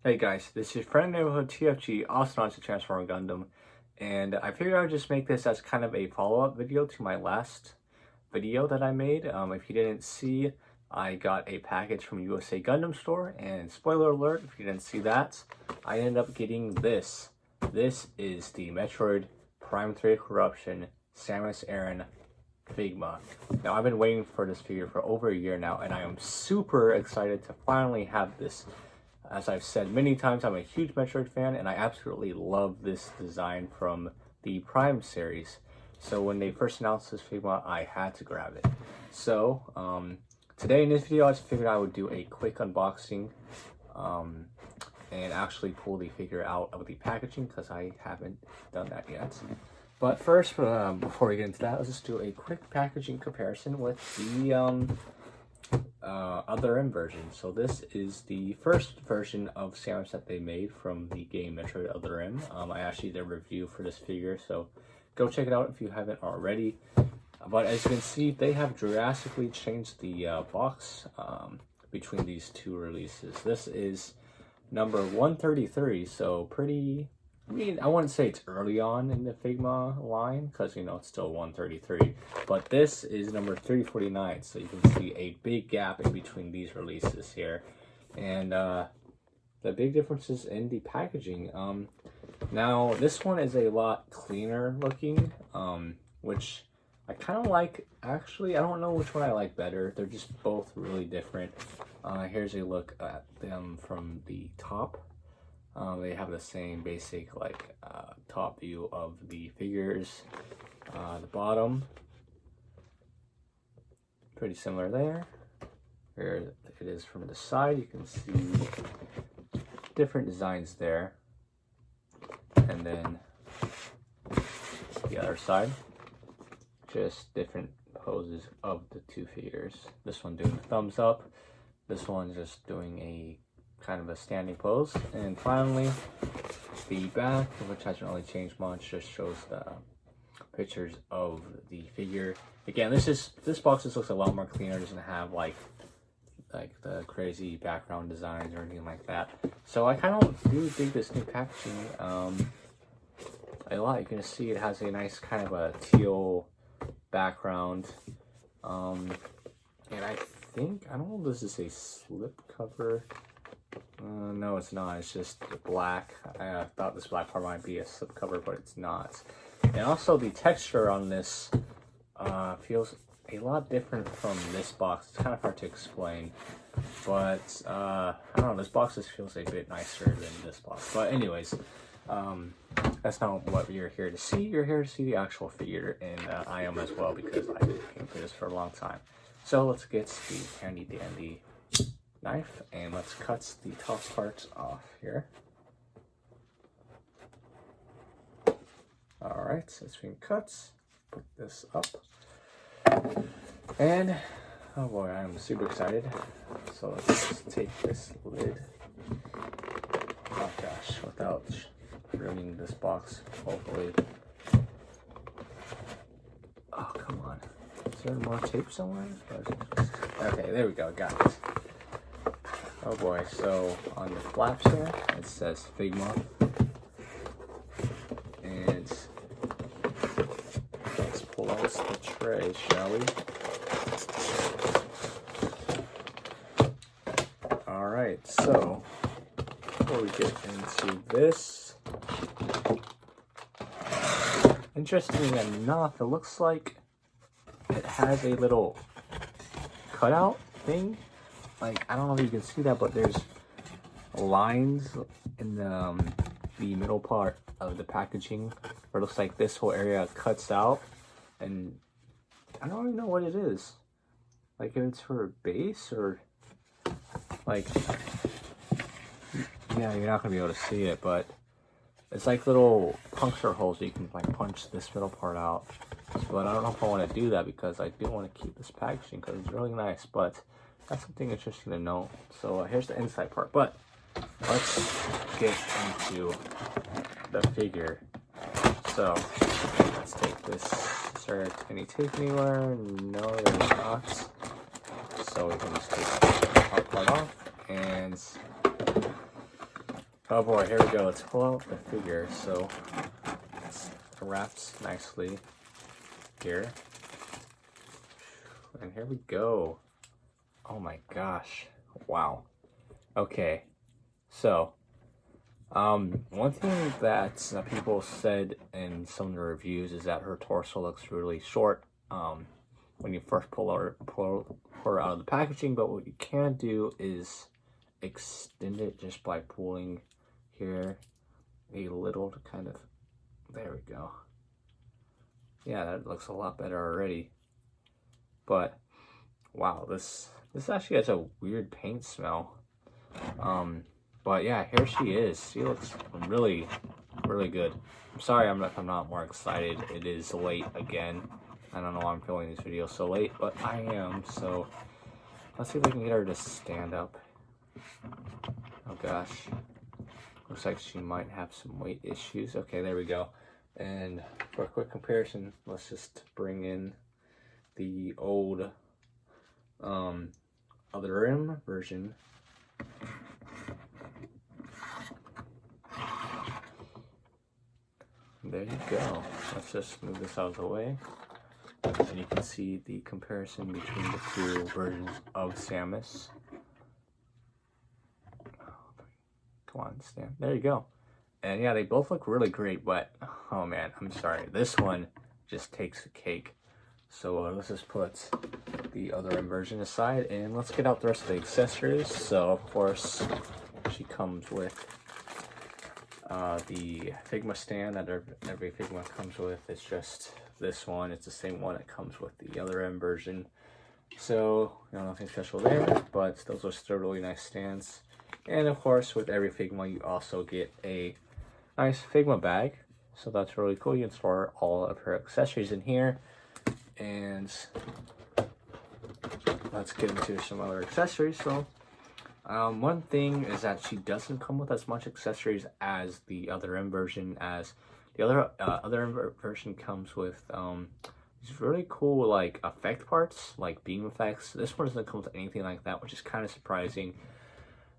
Hey guys, this is your friend neighborhood TFG, also known as the Transformer Gundam, and I figured I would just make this as kind of a follow-up video to my last video that I made. If you didn't see, I got a package from USA Gundam Store, and spoiler alert, if you didn't see that, I ended up getting this. This is the Metroid Prime 3 Corruption Samus Aran Figma. Now, I've been waiting for this figure for over a year now, and I am super excited to finally have this. As I've said many times, I'm a huge Metroid fan, and I absolutely love this design from the Prime series. So when they first announced this Figma, I had to grab it. So today in this video, I just figured I would do a quick unboxing and actually pull the figure out of the packaging because I haven't done that yet. But first, before we get into that, let's just do a quick packaging comparison with the Other M version. So this is the first version of Samus that they made from the game Metroid Other M. I actually did a review for this figure, so go check it out if you haven't already. But as you can see, they have drastically changed the box between these two releases. This is number 133, so pretty, I mean, I wouldn't say it's early on in the Figma line, because, you know, it's still 133. But this is number 349, so you can see a big gap in between these releases here. And the big differences in the packaging. Now, this one is a lot cleaner looking, which I kind of like. Actually, I don't know which one I like better. They're just both really different. Here's a look at them from the top. They have the same basic top view of the figures. The bottom, pretty similar there. Here it is from the side. You can see different designs there. And then the other side, just different poses of the two figures. This one doing a thumbs up. This one just doing a kind of a standing pose. And finally, the back, which hasn't really changed much, just shows the pictures of the figure. Again, this box just looks a lot more cleaner. It doesn't have like the crazy background designs or anything like that. So I kind of do dig this new packaging a lot. You can see it has a nice kind of a teal background. And I think, I don't know if this is a slip cover. No, it's not. It's just black. I thought this black part might be a slip cover, but it's not. And also the texture on this feels a lot different from this box. It's kind of hard to explain, but I don't know. This box just feels a bit nicer than this box. But anyways, that's not what you're here to see. You're here to see the actual figure, and I am as well because I've been looking for this for a long time. So let's get the handy dandy knife and let's cut the top parts off here. Alright, so it's been cut. Put this up. And oh boy, I'm super excited. So let's just take this lid. Oh gosh, without ruining this box, hopefully. Oh, come on. Is there more tape somewhere? Okay, there we go, got it. Oh boy, so on the flaps here, it says Figma. And let's pull out the tray, shall we? Alright, so before we get into this, interestingly enough, it looks like it has a little cutout thing. Like, I don't know if you can see that, but there's lines in the middle part of the packaging where it looks like this whole area cuts out, and I don't even know what it is. Like, if it's for a base or like, yeah, you're not gonna be able to see it, but it's like little puncture holes that you can like punch this middle part out. But I don't know if I want to do that because I do want to keep this packaging because it's really nice, but that's something interesting to know. So here's the inside part, but let's get into the figure. So let's take this. Is there any tape anywhere? No, there's not. So we can just take the top part off, and Oh boy, here we go. Let's pull out the figure. So it's wrapped nicely here. And here we go. Oh my gosh. Wow. Okay. So, one thing that people said in some of the reviews is that her torso looks really short when you first pull her out of the packaging, but what you can do is extend it just by pulling here a little to kind of, there we go. Yeah, that looks a lot better already. But wow, this actually has a weird paint smell. But yeah, here she is. She looks really, really good. I'm sorry I'm not more excited. It is late again. I don't know why I'm filming these videos so late, but I am. So let's see if we can get her to stand up. Oh gosh. Looks like she might have some weight issues. Okay, there we go. And for a quick comparison, let's just bring in the old Other Rim version. There you go. Let's just move this out of the way. And you can see the comparison between the two versions of Samus. Come on, stand. There you go. And yeah, they both look really great, but oh man, I'm sorry. This one just takes the cake. So let's just put the Other Rim version aside and let's get out the rest of the accessories. So of course, she comes with the Figma stand that every Figma comes with. It's just this one. It's the same one that comes with the Other Rim version. So, you know, nothing special there, but those are still really nice stands. And of course, with every Figma, you also get a nice Figma bag. So that's really cool. You can store all of her accessories in here. And let's get into some other accessories. So, one thing is that she doesn't come with as much accessories as the Other Rim version. As the Other Rim version comes with these really cool like effect parts, like beam effects. This one doesn't come with anything like that, which is kind of surprising.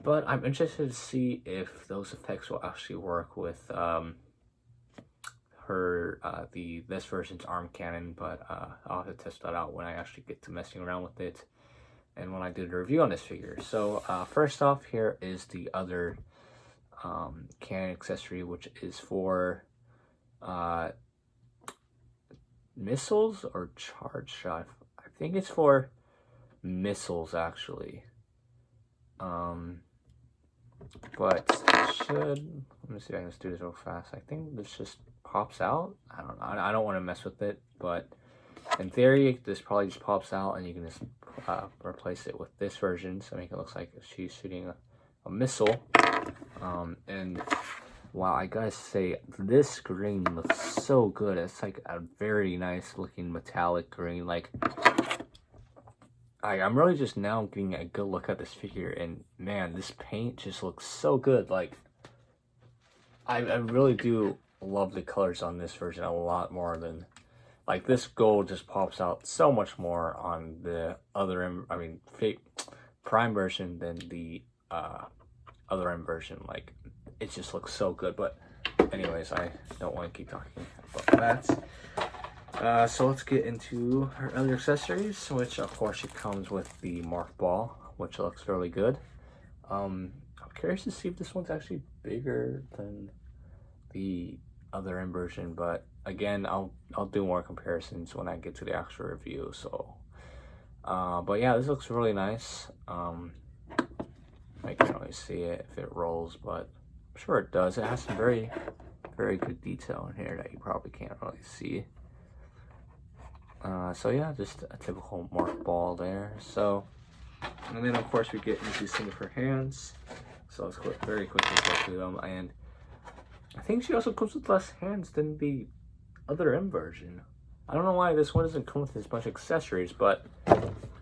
But I'm interested to see if those effects will actually work with this version's arm cannon. But I'll have to test that out when I actually get to messing around with it and when I did a review on this figure. So first off, here is the other Canon accessory, which is for missiles or charge shot. I think it's for missiles actually. But it should, let me see if I can just do this real fast. I think this just pops out. I don't know. I don't want to mess with it, but in theory, this probably just pops out and you can just replace it with this version. So make it look like she's shooting a missile. And wow, I gotta say, this green looks so good. It's like a very nice looking metallic green. Like, I'm really just now getting a good look at this figure, and man, this paint just looks so good. Like, I really do love the colors on this version a lot more than, like, this gold just pops out so much more on the Prime version than the Other Rim version. Like, it just looks so good. But anyways, I don't want to keep talking about that. So let's get into her other accessories, which of course it comes with the Mark Ball, which looks really good. I'm curious to see if this one's actually bigger than the Other Rim version, but again, I'll do more comparisons when I get to the actual review. So, but yeah, this looks really nice. I can't really see it if it rolls, but I'm sure it does. It has some very, very good detail in here that you probably can't really see. So yeah, just a typical Mark Ball there. So, and then of course we get into some of her hands. So let's very quickly go through them. And I think she also comes with less hands than the Other M version. I don't know why this one doesn't come with as much accessories, but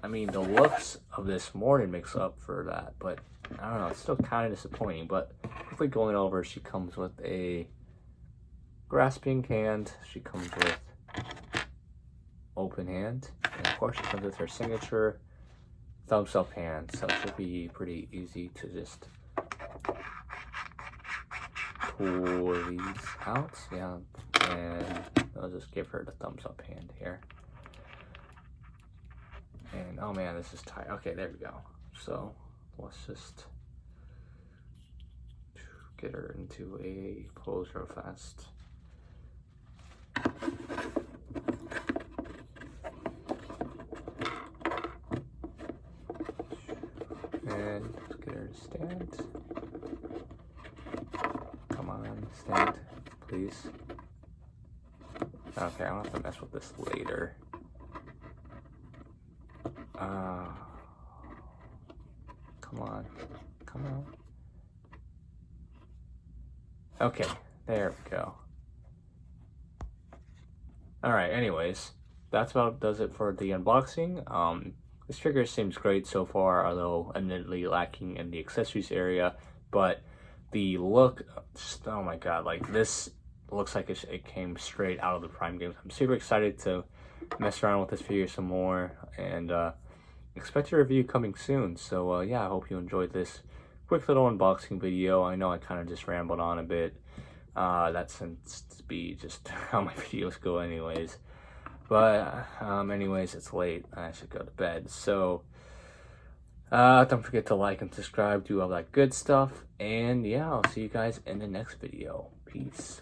I mean, the looks of this more than makes up for that. But I don't know, it's still kind of disappointing. But quickly going over, she comes with a grasping hand. She comes with open hand, and of course she comes with her signature thumbs up hand, so it should be pretty easy to just pull these out, yeah, and I'll just give her the thumbs up hand here. And oh man, this is tight. Okay, there we go. So let's just get her into a pose real fast. And let's get her to stand. Come on, stand, please. Okay, I'll have to mess with this later. Come on, come on. Okay, there we go. Alright, anyways, that's about does it for the unboxing. This figure seems great so far, although admittedly lacking in the accessories area, but the look, just, oh my god, like this looks like it came straight out of the Prime games. I'm super excited to mess around with this figure some more, and expect a review coming soon. So yeah, I hope you enjoyed this quick little unboxing video. I know I kind of just rambled on a bit. That seems to be just how my videos go anyways. But anyways, it's late. I should go to bed. So don't forget to like and subscribe, do all that good stuff. And yeah, I'll see you guys in the next video. Peace.